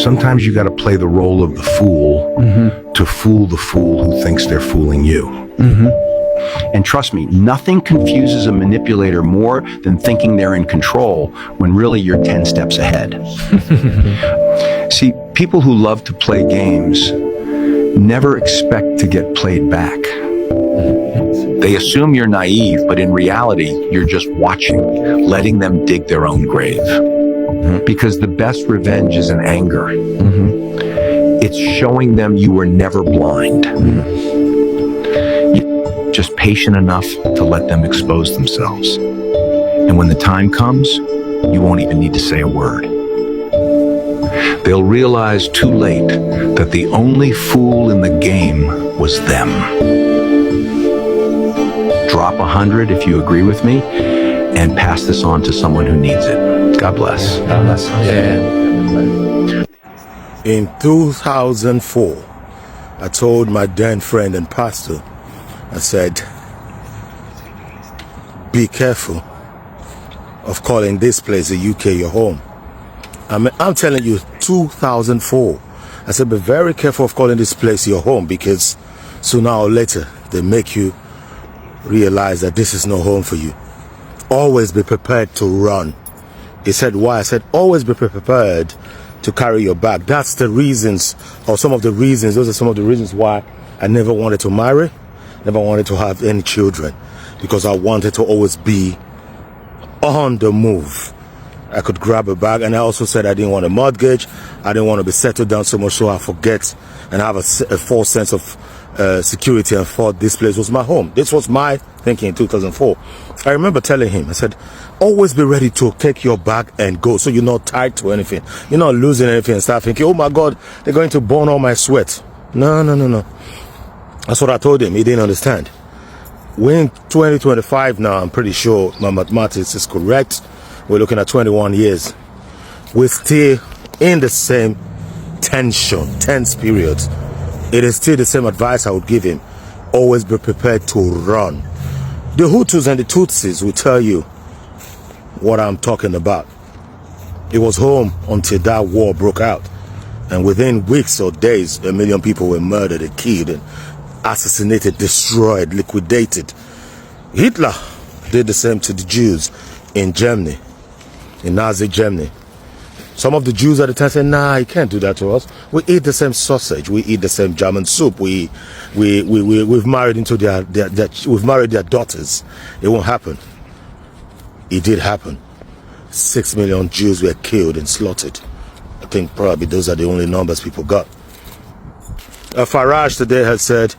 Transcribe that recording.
Sometimes you got to play the role of the fool to fool the fool who thinks they're fooling you. And trust me, nothing confuses a manipulator more than thinking they're in control when really you're 10 steps ahead. See, people who love to play games never expect to get played back. They assume you're naive, but in reality, you're just watching, letting them dig their own grave. Because the best revenge is in anger. It's showing them you were never blind. You're just patient enough to let them expose themselves. And when the time comes, you won't even need to say a word. They'll realize too late that the only fool in the game was them. Drop 100 if you agree with me, and pass this on to someone who needs it. God bless. God bless. Yeah. In 2004, I told my then friend and pastor, I said, be careful of calling this place the UK your home. I'm telling you, 2004, I said, be very careful of calling this place your home, because sooner or later, they make you realize that this is no home for you. Always be prepared to run. He said, why? I said, always be prepared to carry your bag. That's the reasons, or some of the reasons, those are some of the reasons why I never wanted to marry, never wanted to have any children, because I wanted to always be on the move. I could grab a bag, and I also said I didn't want a mortgage. I didn't want to be settled down so much so I forget and have a false sense of security and thought this place was my home. This was my thinking in 2004. I remember telling him, I said, always be ready to take your bag and go, so you're not tied to anything. You're not losing anything and start thinking, oh my God, they're going to burn all my sweat. No. That's what I told him. He didn't understand. We're in 2025 now. I'm pretty sure my mathematics is correct. We're looking at 21 years. We're still in the same tense period. It is still the same advice I would give him. Always be prepared to run. The Hutus and the Tutsis will tell you what I'm talking about. It was home until that war broke out. And within weeks or days, 1 million people were murdered and killed and assassinated, destroyed, liquidated. Hitler did the same to the Jews in Germany, in Nazi Germany. Some of the Jews at the time said, nah, you can't do that to us. We eat the same sausage. We eat the same German soup. We've married into we've married their daughters. It won't happen. It did happen. 6 million Jews were killed and slaughtered. I think probably those are the only numbers people got. Farage today has said